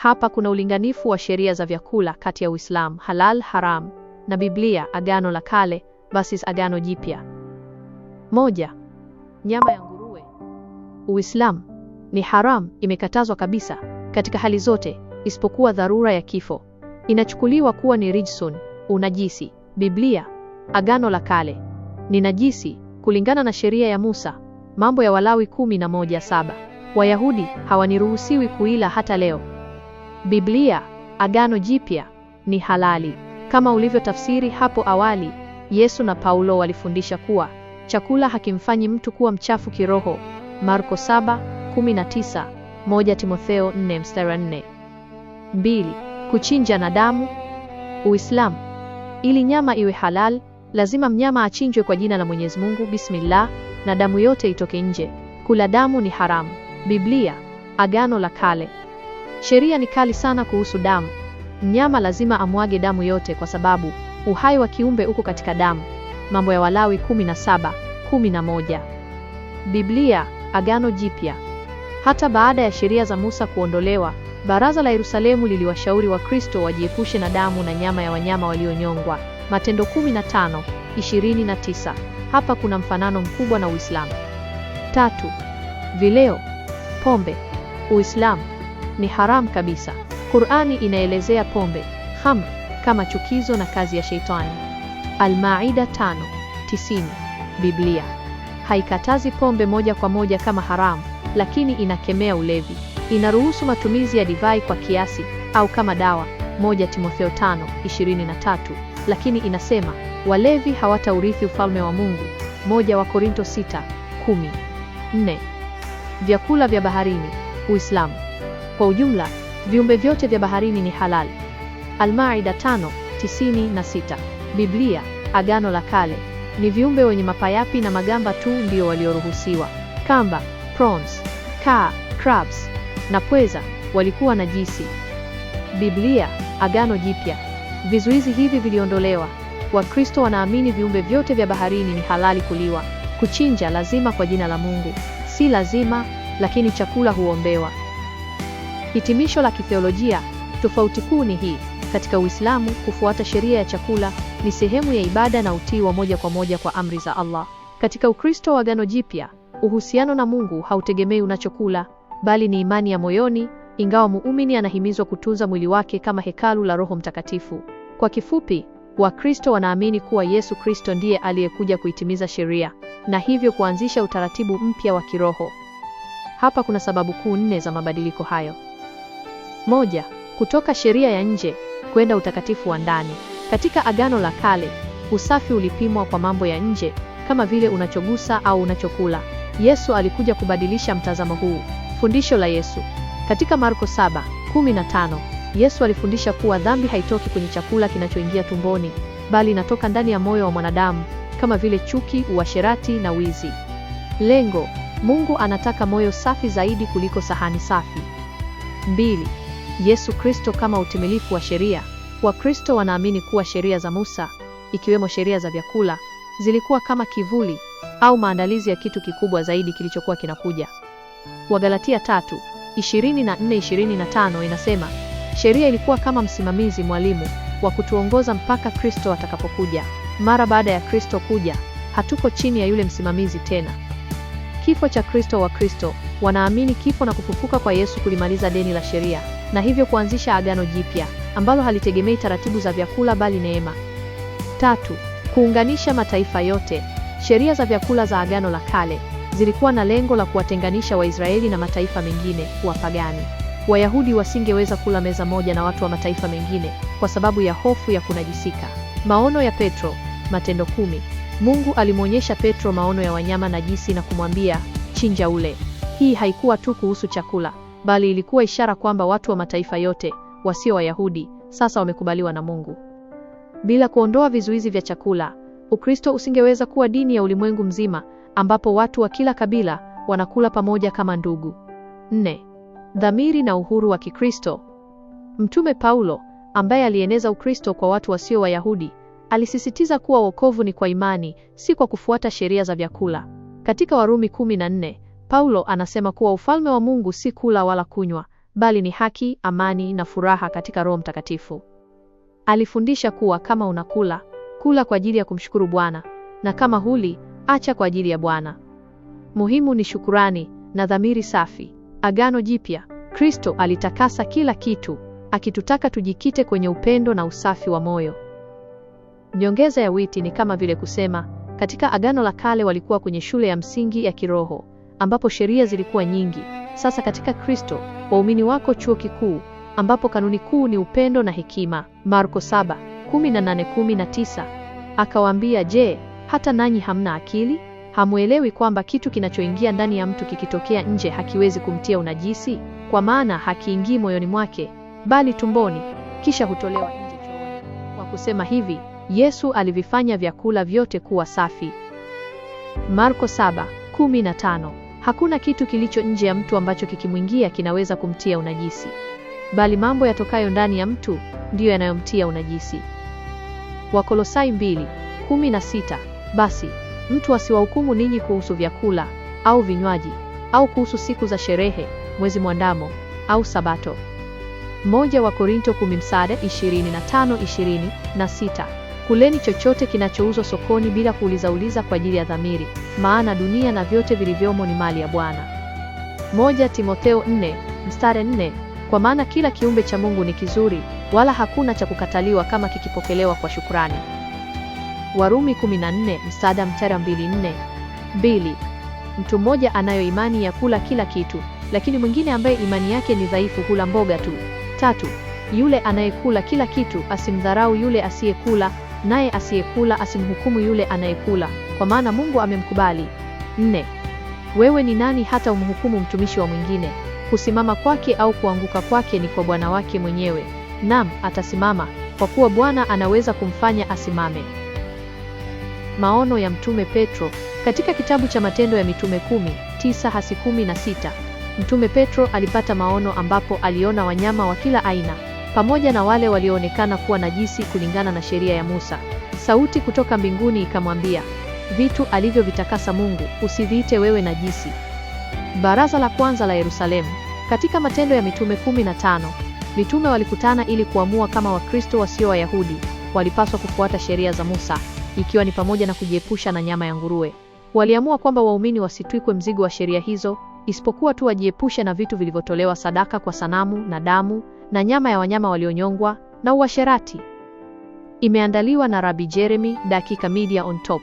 Hapa kuna ulinganifu wa sheria za vyakula kati ya Uislamu, halal, haram, na Biblia, Agano la Kale versus Agano Jipya. 1. Nyama ya nguruwe. Uislamu ni haram, imekatazwa kabisa katika hali zote isipokuwa dharura ya kifo. Inachukuliwa kuwa ni rijsun, unajisi. Biblia, Agano la Kale, ni najisi kulingana na sheria ya Musa, Mambo ya Walawi 11:7. Wayahudi hawaniruhusiwi kuila hata leo. Biblia, Agano Jipya, ni halali. Kama ulivyotafsiri hapo awali, Yesu na Paulo walifundisha kuwa chakula hakimfanyi mtu kuwa mchafu kiroho. Marko 7:19, 1 Timotheo 4:4. 2. Kuchinja na damu. Uislamu, ili nyama iwe halal, lazima mnyama achinjwe kwa jina la Mwenyezi Mungu, bismillah, na damu yote itoke nje. Kula damu ni haramu. Biblia, Agano la Kale, sheria ni kali sana kuhusu damu. Mnyama lazima amwage damu yote kwa sababu uhai wa kiumbe uko katika damu. Mambo ya Walawi 17:11. Biblia, Agano Jipya. Hata baada ya sheria za Musa kuondolewa, Baraza la Yerusalemu liliwashauri Wakristo wajiepushe na damu na nyama ya wanyama walionyongwa. Matendo 15:29. Hapa kuna mfanano mkubwa na Uislamu. 3. Vileo, pombe. Uislamu ni haram kabisa. Qur'ani inaelezea pombe, khamr, kama chukizo na kazi ya sheitani. Al-Maida 5:90. Biblia haikatazi pombe moja kwa moja kama haramu, lakini inakemea ulevi. Inaruhusu matumizi ya divai kwa kiasi au kama dawa. 1 Timotheo 5:23. Lakini inasema walevi hawataurithi ufalme wa Mungu. 1 wa Korinto 6:10. 4. Vyakula vya baharini. Uislamu kwa ujumla, viumbe vyote vya baharini ni halal. Al-Maida 5:96. Biblia, Agano la Kale, ni viumbe wenye mapayapi na magamba tu ndio walioruhusiwa. Kamba, prawns, crabs na pweza walikuwa najisi. Biblia, Agano Jipya, vizuizi hivi viliondolewa. Wakristo wanaamini viumbe vyote vya baharini ni halali kuliwa. Kuchinja lazima kwa jina la Mungu, si lazima, lakini chakula huombewa. Hitimisho la kitheolojia, tofauti kuu ni hii. Katika Uislamu, kufuata sheria ya chakula ni sehemu ya ibada na utii wa moja kwa moja kwa amri za Allah. Katika Ukristo wa Agano Jipya, uhusiano na Mungu hautegemei unachokula, bali ni imani ya moyoni, ingawa muumini anahimizwa kutunza mwili wake kama hekalu la Roho Mtakatifu. Kwa kifupi, Wakristo wanaamini kuwa Yesu Kristo ndiye aliyekuja kuitimiza sheria na hivyo kuanzisha utaratibu mpya wa kiroho. Hapa kuna sababu kuu 4 za mabadiliko hayo. 1. Kutoka sheria ya nje kwenda utakatifu wa ndani. Katika Agano la Kale, usafi ulipimwa kwa mambo ya nje kama vile unachogusa au unachokula. Yesu alikuja kubadilisha mtazamo huu. Fundisho la Yesu. Katika Marko 7:15, Yesu alifundisha kuwa dhambi haitoki kwenye chakula kinachoingia tumboni, bali inatoka ndani ya moyo wa mwanadamu, kama vile chuki, uasherati na wizi. Lengo, Mungu anataka moyo safi zaidi kuliko sahani safi. 2. Yesu Kristo kama utimilifu wa sheria. Wakristo wanaamini kuwa sheria za Musa, ikiwemo sheria za vyakula, zilikuwa kama kivuli au maandalizi ya kitu kikubwa zaidi kilichokuwa kinakuja. Wagalatia 3:24-25 inasema, sheria ilikuwa kama msimamizi mwalimu wa kutuongoza mpaka Kristo atakapokuja. Mara baada ya Kristo kuja, hatuko chini ya yule msimamizi tena. Kifo cha Kristo. Wakristo wanaamini kifo na kufufuka kwa Yesu kulimaliza deni la sheria na hivyo kuanzisha Agano Jipya ambalo halitegemei taratibu za vyakula bali neema. 3. Kuunganisha mataifa yote. Sheria za vyakula za Agano la Kale zilikuwa na lengo la kuwatenganisha Waisraeli na mataifa mengine, wapagani. Wayahudi wasingeweza kula meza moja na watu wa mataifa mengine kwa sababu ya hofu ya kunajisika. Maono ya Petro. Matendo 10. Mungu alimwonyesha Petro maono ya wanyama najisi na kumwambia, chinja ule. Hii haikuwa tu kuhusu chakula, bali ilikuwa ishara kwamba watu wa mataifa yote wasio Wayahudi sasa wamekubaliwa na Mungu. Bila kuondoa vizuizi vya chakula, Ukristo usingeweza kuwa dini ya ulimwengu mzima ambapo watu wa kila kabila wanakula pamoja kama ndugu. 4. Dhamiri na uhuru wa Kikristo. Mtume Paulo, ambaye alieneza Ukristo kwa watu wasio Wayahudi, alisisitiza kuwa wokovu ni kwa imani, si kwa kufuata sheria za vyakula. Katika Warumi 14, Paulo anasema kuwa ufalme wa Mungu si kula wala kunywa, bali ni haki, amani na furaha katika Roho Mtakatifu. Alifundisha kuwa kama unakula, kula kwa ajili ya kumshukuru Bwana, na kama huli, acha kwa ajili ya Bwana. Muhimu ni shukurani na dhamiri safi. Agano Jipya, Kristo alitakasa kila kitu, akitutaka tujikite kwenye upendo na usafi wa moyo. Nyongeza ya witi ni kama vile kusema, katika Agano la Kale walikuwa kwenye shule ya msingi ya kiroho, ambapo sheria zilikuwa nyingi. Sasa katika Kristo, waumini wako chuo kikuu, ambapo kanuni kuu ni upendo na hekima. Marko 7:18-19. Akawaambia, je, hata nanyi hamna akili? Hamuelewi kwamba kitu kinachoingia ndani ya mtu kikitokea nje hakiwezi kumtia unajisi? Kwa maana hakiingii moyoni mwake, bali tumboni, kisha hutolewa nje chooni. Kwa kusema hivi, Yesu alivifanya vyakula vyote kuwa safi. Marko 7:15. Hakuna kitu kilicho nje ya mtu ambacho kikimwingia kinaweza kumtia unajisi, bali mambo yatokayo ndani ya mtu ndiyo yanayomtia unajisi. Wakolosai 2:16. Basi mtu asiwahukumu ninyi kuhusu vyakula au vinywaji au kuhusu siku za sherehe, mwezi mwandamo au Sabato. 1 Wakorintho 10:25-26. Kuleni chochote kinachouzwa sokoni bila kuuliza kwa ajili ya dhamiri, maana dunia na vyote vilivyomo ni mali ya Bwana. 1 Timotheo 4:4. Kwa maana kila kiumbe cha Mungu ni kizuri, wala hakuna cha kukataliwa kama kikipokelewa kwa shukrani. Warumi 14:24. 2. Mtu mmoja anayo imani ya kula kila kitu, lakini mwingine ambaye imani yake ni dhaifu hula mboga tu. 3. Yule anayekula kila kitu asimdharau yule asiyekula, naye asiyekula asimhukumu yule anayekula, kwa maana Mungu amemkubali. 4. Wewe ni nani hata umhukumu mtumishi wa mwingine? Kusimama kwake au kuanguka kwake ni kwa Bwana wake mwenyewe. Naam, atasimama, kwa kuwa Bwana anaweza kumfanya asimame. Maono ya Mtume Petro. Katika kitabu cha Matendo ya Mitume 10:9-16, Mtume Petro alipata maono ambapo aliona wanyama wa kila aina, pamoja na wale walioonekana kuwa najisi kulingana na sheria ya Musa. Sauti kutoka mbinguni ikamwambia, vitu alivyovitakasa Mungu, usiviite wewe najisi. Baraza la kwanza la Yerusalemu. Katika Matendo ya Mitume 15, mitume walikutana ili kuamua kama Wakristo wasio Wayahudi walipaswa kufuata sheria za Musa, ikiwa ni pamoja na kujiepusha na nyama ya nguruwe. Waliamua kwamba waumini wasitwikwe mzigo wa sheria hizo, isipokuwa tu wajiepushe na vitu vilivyotolewa sadaka kwa sanamu na damu na nyama ya wanyama walionyongwa na uasherati. Imeandaliwa na Rabbi Jeremy, Dakika Media on Top.